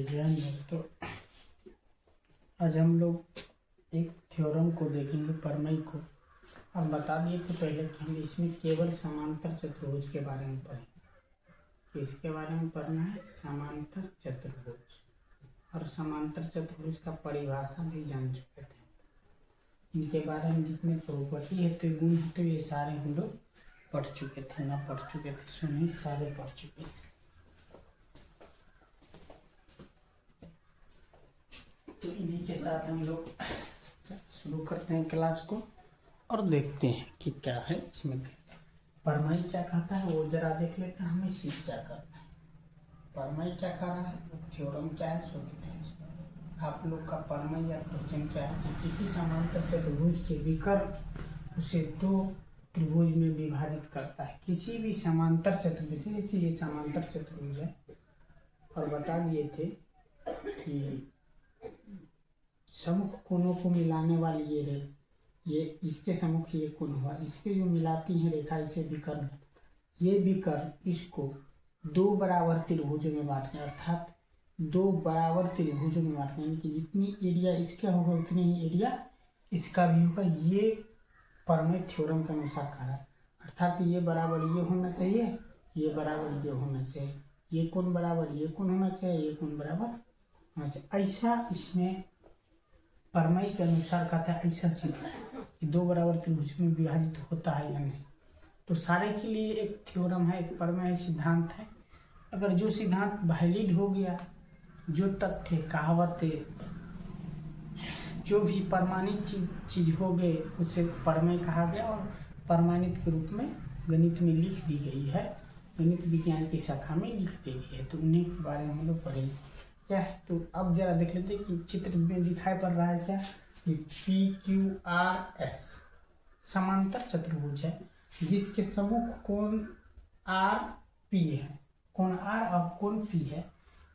जय दोस्तों, आज हम लोग एक थ्योरम को देखेंगे प्रमेय को। और बता दिए थे पहले कि हम इसमें केवल समांतर चतुर्भुज के बारे में पढ़ेंगे। किसके बारे में पढ़ना है? समांतर चतुर्भुज। और समांतर चतुर्भुज का परिभाषा भी जान चुके थे। इनके बारे में जितने प्रॉपर्टी है तो गुण है तो ये सारे हम लोग पढ़ चुके थे, ना पढ़ चुके थे सुनिए, सारे पढ़ चुके थे। तो इन्हीं के साथ हम लोग शुरू करते हैं क्लास को और देखते हैं कि क्या है इसमें। प्रमेय क्या कहता है वो जरा देख लेते हैं, हमें सीख क्या करना है। प्रमेय क्या कर रहा है, थ्योरम क्या है सो देखिए। आप लोग का प्रमेय या क्वेश्चन क्या है कि किसी समांतर चतुर्भुज के विकर्ण उसे दो त्रिभुज में विभाजित करता है। किसी भी समांतर चतुर्भुज, जैसे ये समांतर चतुर्भुज है और बता दिए थे कि समुख कोणों को मिलाने वाली ये रे, ये इसके समुख ये कोण हुआ, इसके जो मिलाती है रेखा इसे विकर्ण। ये विकर्ण इसको दो बराबर त्रिभुजों में बांटते हैं, अर्थात दो बराबर त्रिभुजों में बांटते हैं, यानी कि जितनी एरिया इसका होगा उतनी ही एरिया इसका भी होगा। ये प्रमेय थ्योरम के अनुसार कह रहा है, अर्थात ये बराबर ये होना चाहिए, ये बराबर ये होना चाहिए, ये कोण बराबर ये कोण होना चाहिए, ये कोण बराबर होना चाहिए। ऐसा इसमें प्रमेय के अनुसार कहता है, ऐसा सीखना है कि दो बराबर त्रिभुज में विभाजित होता है या नहीं। तो सारे के लिए एक थ्योरम है, एक प्रमेय सिद्धांत है। अगर जो सिद्धांत वैलिड हो गया, जो तथ्य कहावतें जो भी प्रमाणित चीज हो गए उसे प्रमेय कहा गया और प्रमाणित के रूप में गणित में लिख दी गई है, गणित विज्ञान की शाखा में लिख दी गई है। तो उन्हीं के बारे में हम लोग पढ़ेंगे क्या है। तो अब जरा देख लेते हैं कि चित्र में दिखाई पड़ रहा है क्या कि PQRS समांतर चतुर्भुज है जिसके सम्मुख कोण RP है, कोण R और कोण P है।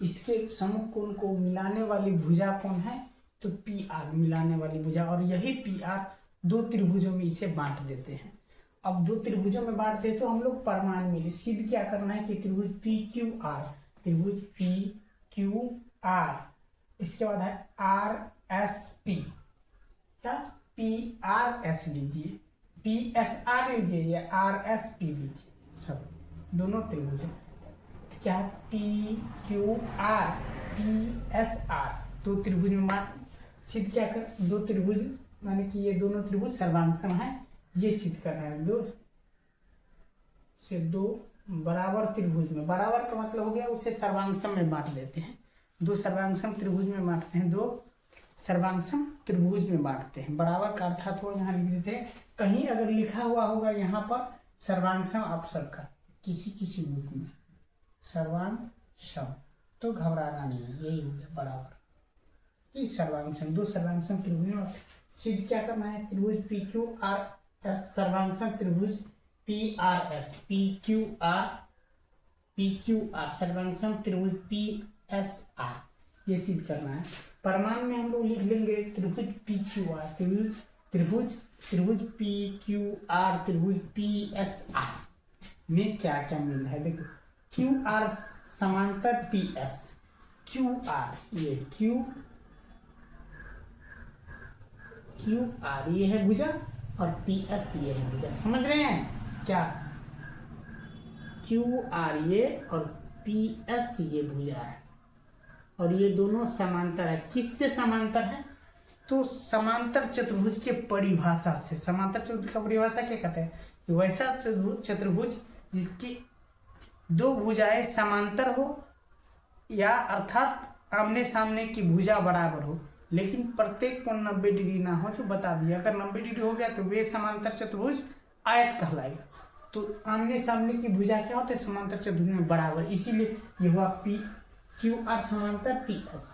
इसके सम्मुख कोण को मिलाने वाली भुजा कौन है तो PR मिलाने वाली भुजा, और यही PR दो त्रिभुजों में इसे बांट देते हैं। अब दो त्रिभुजों में बांट दे तो हम लोग प्रमाण मिले सिद्ध क्या करना है कि त्रिभुज PQR, त्रिभुज PQR, इसके बाद है RSP या PRS लीजिए, PSR लीजिए या RSP लीजिए, सब दोनों त्रिभुज है। क्या है PQR PSR दो त्रिभुज में सिद्ध क्या कर, दो त्रिभुज माने कि ये दोनों त्रिभुज सर्वांगसम है, ये सिद्ध करना है। दो बराबर त्रिभुज में, बराबर का मतलब हो गया उसे सर्वांगसम में बांट देते हैं, दो सर्वांगसम त्रिभुज में बांटते हैं, दो सर्वांगसम त्रिभुज में बांटते हैं। बराबर का अर्थात हो यहाँ लिख देते हैं, कहीं अगर लिखा हुआ होगा यहाँ पर सर्वांगसम अपसर का किसी किसी बुक में सर्वांगसम तो घबराना नहीं है, यही हो गया बराबर कि सर्वांगसम। दो सर्वांगसम त्रिभुज में सिद्ध क्या करना है, त्रिभुज PQRS सर्वांगसम त्रिभुज PRS, PQR सर्वांगसम त्रिभुज PSR, ये सिद्ध करना है। प्रमाण में हम लोग लिख लेंगे त्रिभुज PQR, त्रिभुज PQR त्रिभुज PSR में क्या क्या मिल रहा है देखो। QR समांतर PS, QR ये QR ये है भुजा और PS ये है भुजा, समझ रहे हैं क्या? QR ये और PS ये भुजा है और ये दोनों समांतर है। किससे समांतर है तो समांतर चतुर्भुज के परिभाषा से। समांतर चतुर्भुज का परिभाषा क्या कहते हैं कि वैसा चतुर्भुज जिसकी दो भुजाएं समांतर हो या अर्थात आमने सामने की भुजा बराबर हो, लेकिन प्रत्येक कोण 90 डिग्री ना हो, जो बता दिया। अगर 90 डिग्री हो गया तो वे समांतर चतुर्भुज आयत कहलाएगा। तो आमने सामने की भुजा क्या होते हैं समांतर चतुर्भुज में बराबर, इसीलिए ये हुआ PQR समांतर PS।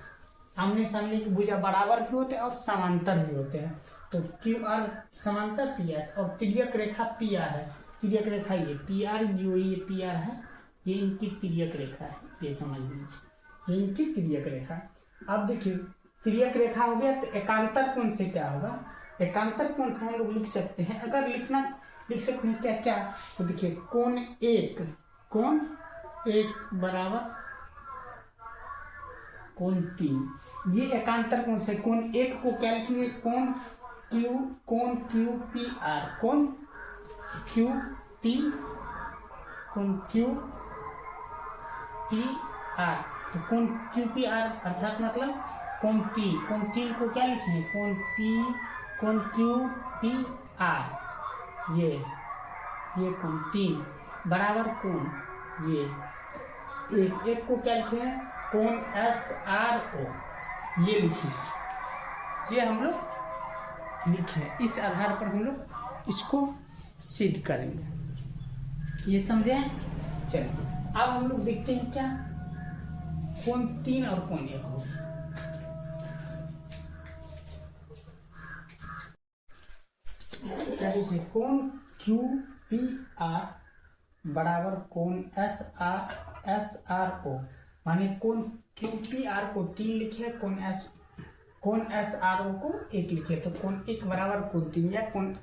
आमने सामने की भुजा बराबर भी होते हैं और समांतर भी होते हैं। तो QR समांतर PS और तिर्यक रेखा PR है। तिर्यक रेखा ये PR जो ये PR है ये इनकी तिर्यक रेखा है, ये समझ लीजिए, ये इनकी तिर्यक रेखा। अब देखिए तिर्यक रेखा हो गया तो एकांतर कोण से क्या होगा, एकांतर कोण से हम लोग लिख सकते हैं, अगर लिख सकते हैं क्या क्या तो देखिए कोण एक बराबर कोण 3। ये एकांतर कोण से कोण एक को क्या लिखेंगे, कोण क्यू पी आर, कोण क्यू पी आर। तो कोण क्यू पी आर अर्थात मतलब कोण 3 को क्या लिखेंगे, कोण क्यू पी आर, ये कोण 3 बराबर कोण ये एक को क्या लिखे हैं, कोण एस आर ओ, ये लिखे, ये हम लोग लिखे। इस आधार पर हम लोग इसको सिद्ध करेंगे, ये समझे। चलिए अब हम लोग देखते हैं क्या कोण 3 और कोण 1 हो। क्या लिखे, कोण क्यू पी आर बराबर कोण एस आर ओ, माने कोण क्यू पी आर को 3 लिखे, कोण एस आर ओ को 1 लिखे। तो कोण 1 बराबर कोण 3 या कोण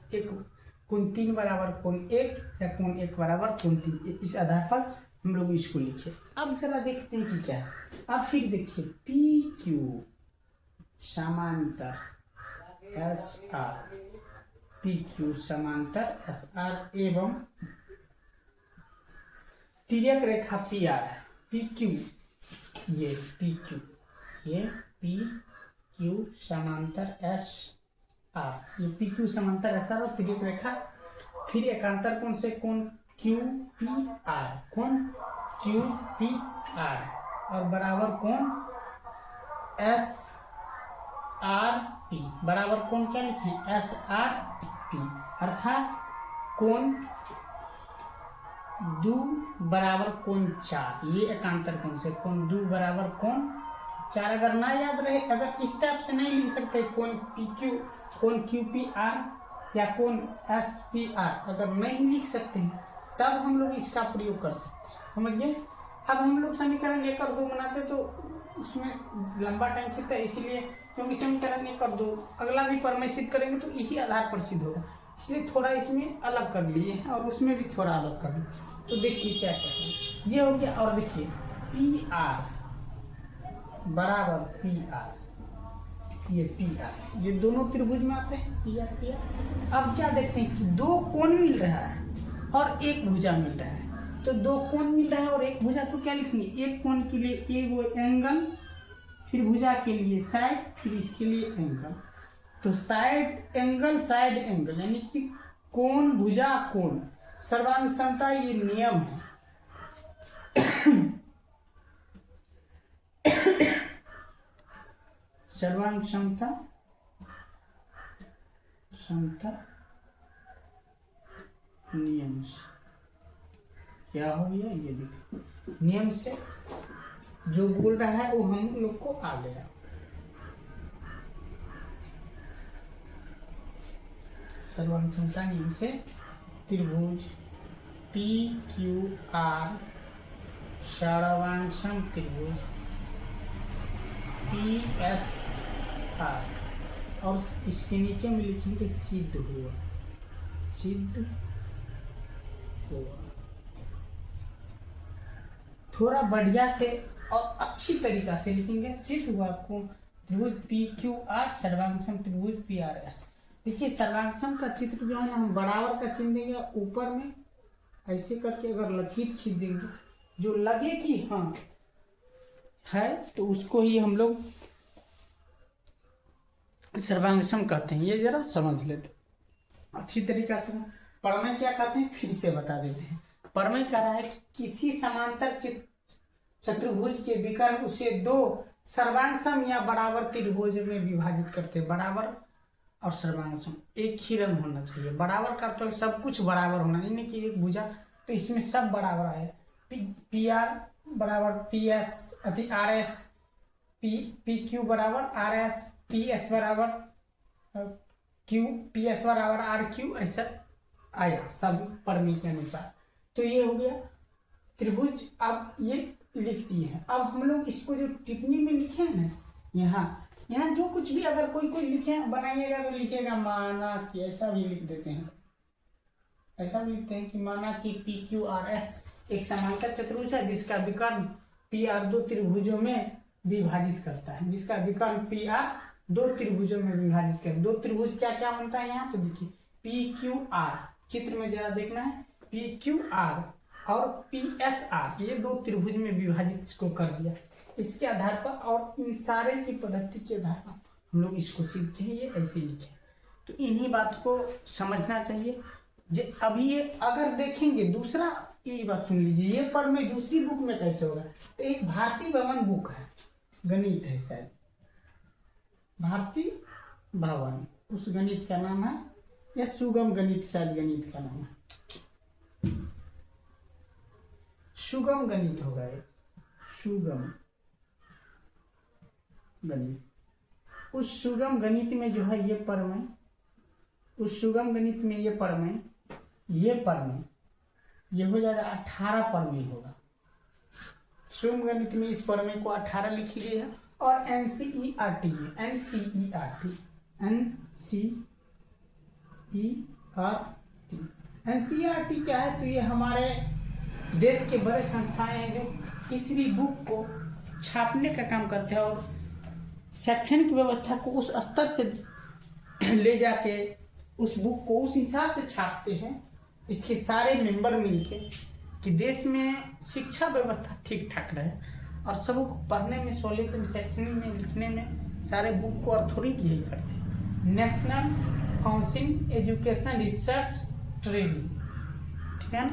3 बराबर कोण 1 या कोण 1 बराबर कोण 3, इस आधार पर हम लोग इसको लिखे। अब जरा देखते हैं कि क्या है। अब फिर देखिए पी क्यू समांतर एस आर, पी क्यू समांतर एस आर एवं तिर्यक रेखा पी आर है। पी क्यू ये पी क्यू समांतर एस आर, ये पी क्यू समांतर एस आर और तिर्यक रेखा, फिर एकांतर कोण से कोण क्यू पी आर, कोण क्यू पी आर और बराबर कोण एस आर पी, बराबर कोण क्या लिखें, एस आर पी, अर्थात कोण 2 बराबर कोण 4, ये एकांतर कोण से कोण 2 बराबर कोण 4। अगर ना याद रहे, अगर इस टाइप से नहीं लिख सकते कोण क्यू पी आर या कोण एस पी आर, अगर नहीं लिख सकते हैं तब हम लोग इसका प्रयोग कर सकते हैं, समझ गए। अब हम लोग समीकरण 1 और 2 बनाते तो उसमें लंबा टाइम खींचता है, इसीलिए क्योंकि समीकरण 1 और 2 अगला भी पर में सिद्ध करेंगे तो यही आधार पर सिद्ध होगा, इसलिए थोड़ा इसमें अलग कर लिए हैं और उसमें भी थोड़ा अलग कर लिए। तो देखिए क्या क्या है, ये हो गया। और देखिए पी आर बराबर पी आर, ये पी आर, ये दोनों त्रिभुज में आते हैं पी आर। अब क्या देखते हैं कि 2 कोण मिल रहा है और एक भुजा मिल रहा है। तो 2 कोण मिल रहा है और एक भुजा, तो क्या लिखेंगे, एक कोण के लिए एक वो एंगल, फिर भुजा के लिए साइड, फिर इसके लिए एंगल। तो साइड एंगल यानी कि कोण भुजा कोण, सर्वांग समता, ये नियम है। सर्वांग समता नियम से क्या हो गया, ये भी नियम से जो बोल रहा है वो हम लोग को आ गया। सर्वांग समता नियम से त्रिभुज पी क्यू आर सर्वांग त्रिभुज पी एस आर और इसके नीचे में लिखेंगे सिद्ध हुआ, थोड़ा बढ़िया से और अच्छी तरीका से लिखेंगे। सिद्ध हुआ को त्रिभुज पी क्यू आर सर्वांगसम त्रिभुज पी आर एस। देखिए सर्वांगसम का चित्र जो है ना, हम बराबर का चिन्ह देंगे, ऊपर में ऐसे करके अगर लकीर खींच देंगे, जो लगे कि हाँ है तो उसको ही हम लोग सर्वांगसम कहते हैं। ये जरा समझ लेते अच्छी तरीका से। परमेय क्या कहते हैं फिर से बता देते हैं। परमेय कह रहा है कि किसी समांतर चतुर्भुज के विकर्ण उसे 2 सर्वांगसम या बराबर त्रिभुज में विभाजित करते हैं। बराबर और सर्वांगसम एक ही रंग होना चाहिए। बराबर का तो सब कुछ बराबर होना, यानी कि एक भुजा तो इसमें सब बराबर आए। पी आर बराबर P S R S, P Q बराबर आर एस, पी एस बराबर क्यू, पी एस बराबर आर क्यू, ऐसा आया सब परमेय के अनुसार। तो ये हो गया त्रिभुज। अब ये लिख दिए हैं। अब हम लोग इसको जो टिप्पणी में लिखे हैं ना, यहाँ जो कुछ भी अगर कोई लिखे बनाइएगा तो लिखेगा माना कि, ऐसा भी लिख देते हैं, ऐसा भी लिखते हैं कि माना कि पी क्यू आर एस एक समांतर चतुर्भुज है जिसका विकर्ण पी आर 2 त्रिभुजों में विभाजित करता है, जिसका विकर्ण पी आर दो त्रिभुजों में विभाजित कर। दो त्रिभुज क्या क्या बनता है यहाँ, तो देखिए पी क्यू आर, चित्र में जरा देखना है, पी क्यू आर और पी एस आर, ये दो त्रिभुज में विभाजित इसको कर दिया। इसके आधार पर और इन सारे की पद्धति के आधार पर हम लोग इसको सीखते हैं, ये ऐसे लिखे। तो इन्हीं बात को समझना चाहिए। अभी ये अगर देखेंगे दूसरा, ये बात सुन लीजिए, ये पर में दूसरी बुक में कैसे होगा, तो एक भारती भवन बुक है, गणित है शायद, भारती भवन, उस गणित का नाम है, या सुगम गणित, शायद गणित का नाम है, सुगम गणित होगा ये, सुगम गणित। उस सुगम गणित में जो है ये पर में, उस सुगम गणित में ये पर में, ये पर में, ये हो जाएगा 18 पर में होगा। सुगम गणित में इस पर में को 18 लिखी गई है। और एनसीईआरटी में, एनसीईआरटी क्या है, तो ये हमारे देश के बड़े संस्थाएं हैं जो किसी भी बुक को छापने का काम करते हैं और शैक्षणिक व्यवस्था को उस स्तर से ले जाके उस बुक को उस हिसाब से छापते हैं, इसके सारे मेंबर मिलके, कि देश में शिक्षा व्यवस्था ठीक ठाक रहे और सबको पढ़ने में, सहूलियत में, शैक्षणिक में, लिखने में सारे बुक को अथॉरिटी यही करते हैं। National council education research training, ठीक है ना,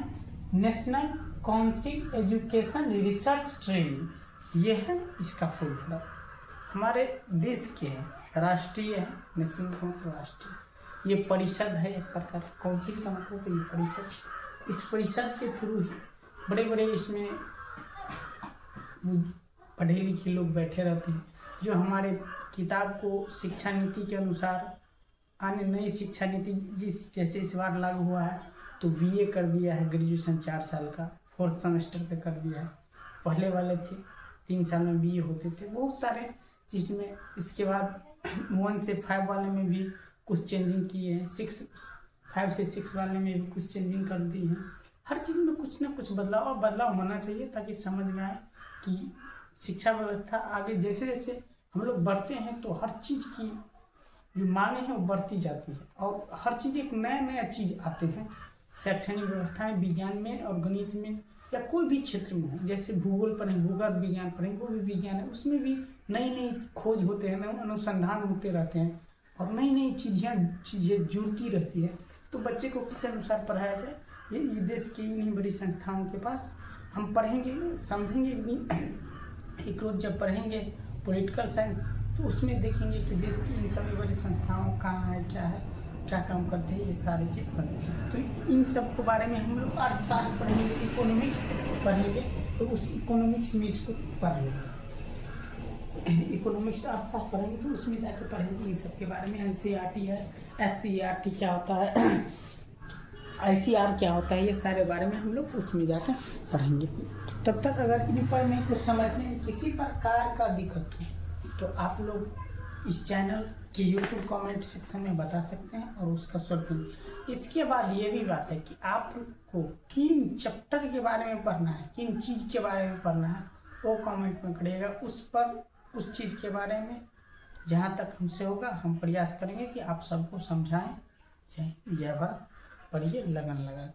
national council education research training, ये है इसका फुल फॉर्म। हमारे देश के हैं, राष्ट्रीय है, नेशनल काउंसिल राष्ट्रीय, ये परिषद है एक प्रकार, काउंसिल का मतलब तो ये परिषद, इस परिषद के थ्रू ही बड़े बड़े इसमें पढ़े लिखे लोग बैठे रहते हैं, जो हमारे किताब को शिक्षा नीति के अनुसार आने, नई शिक्षा नीति जिस जैसे इस बार लागू हुआ है, तो बीए कर दिया है, ग्रेजुएशन 4 साल का 4th सेमेस्टर पे कर दिया है, पहले वाले थे 3 साल में बीए होते थे, बहुत सारे चीज़ में। इसके बाद 1 से 5 वाले में भी कुछ चेंजिंग किए हैं, 5 से 6 वाले में भी कुछ चेंजिंग कर दी है। हर चीज़ में कुछ ना कुछ बदलाव होना चाहिए, ताकि समझ में आए कि शिक्षा व्यवस्था आगे जैसे जैसे हम लोग बढ़ते हैं तो हर चीज़ की जो मांगे हैं वो बढ़ती जाती है, और हर चीज़ एक नया चीज़ आते हैं शैक्षणिक व्यवस्था में, विज्ञान में और गणित में, या कोई भी क्षेत्र में हो। जैसे भूगोल पढ़ें, भूगर्भ विज्ञान पढ़ें, वो भी विज्ञान है, उसमें भी नई खोज होते हैं, नए अनुसंधान होते रहते हैं और नई चीज़ें जुड़ती रहती है। तो बच्चे को किस अनुसार पढ़ाया जाए, ये देश की इन्हीं बड़ी संस्थाओं के पास हम पढ़ेंगे, समझेंगे। एक रोज जब पढ़ेंगे पॉलिटिकल साइंस, तो उसमें देखेंगे कि देश की इन सभी बड़ी संस्थाओं कहाँ है, क्या काम करते हैं, ये सारी चीज़ पढ़ेंगे। तो इन सब के बारे में हम लोग अर्थशास्त्र पढ़ेंगे, इकोनॉमिक्स पढ़ेंगे, तो उस इकोनॉमिक्स में इसको पढ़ लेंगे। इकोनॉमिक्स अर्थशास्त्र पढ़ेंगे तो उसमें जाकर पढ़ेंगे इन सब के बारे में। एनसीईआरटी है, एससीईआरटी क्या होता है, आईसीआर क्या होता है, ये सारे बारे में हम लोग उसमें जाकर पढ़ेंगे। तब तक अगर इन पर में कुछ समझने में किसी प्रकार का दिक्कत हो तो आप लोग इस चैनल के यूट्यूब कमेंट सेक्शन में बता सकते हैं और उसका सॉल्व। इसके बाद ये भी बात है कि आपको किन चैप्टर के बारे में पढ़ना है, किन चीज़ के बारे में पढ़ना है, वो कमेंट में करिएगा। उस चीज़ के बारे में जहाँ तक हमसे होगा हम प्रयास करेंगे कि आप सबको समझाएं। जय भारत, पढ़िए लगन लगा।